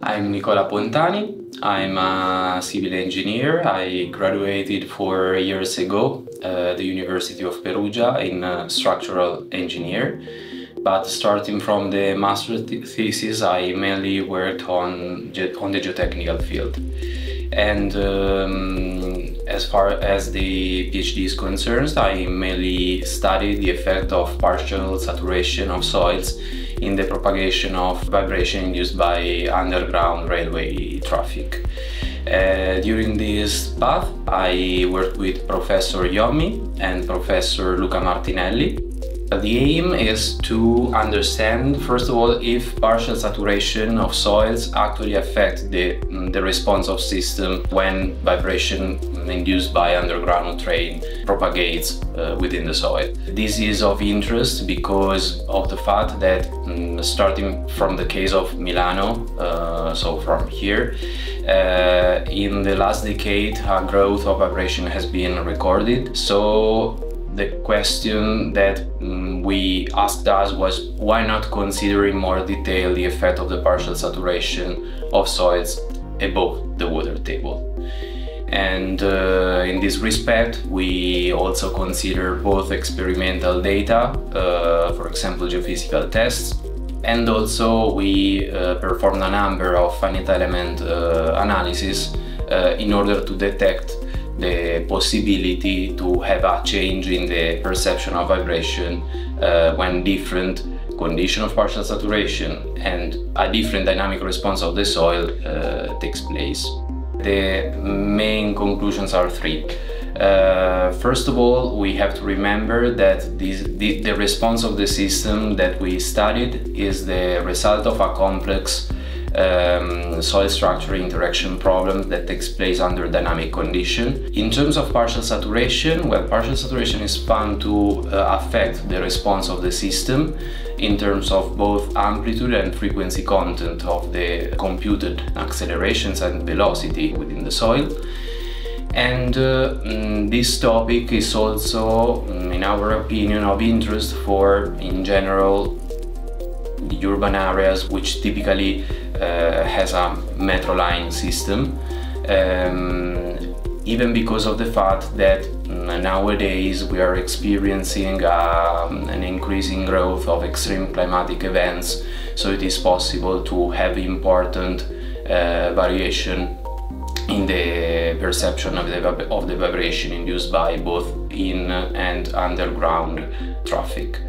I'm Nicola Pontani. I'm a civil engineer. I graduated 4 years ago at the University of Perugia in structural engineer. But starting from the master's thesis, I mainly worked on the geotechnical field. And as far as the PhD is concerned, I mainly studied the effect of partial saturation of soils in the propagation of vibration induced by underground railway traffic. During this path, I worked with Professor Yomi and Professor Luca Martinelli. The aim is to understand, first of all, if partial saturation of soils actually affect the response of system when vibration induced by underground train propagates within the soil. This is of interest because of the fact that starting from the case of Milano, so from here, in the last decade a growth of vibration has been recorded. So the question that we asked us was, why not consider in more detail the effect of the partial saturation of soils above the water table? And in this respect, we also consider both experimental data, for example geophysical tests, and also we performed a number of finite element analysis in order to detect the possibility to have a change in the perception of vibration when different condition of partial saturation and a different dynamic response of the soil takes place. The main conclusions are three. First of all, we have to remember that the response of the system that we studied is the result of a complex soil structure interaction problem that takes place under dynamic condition. In terms of partial saturation, well, partial saturation is found to affect the response of the system in terms of both amplitude and frequency content of the computed accelerations and velocity within the soil. And this topic is also, in our opinion, of interest for, in general, the urban areas which typically has a metro line system, even because of the fact that nowadays we are experiencing an increasing growth of extreme climatic events, so it is possible to have important variation in the perception of the vibration induced by both in and underground traffic.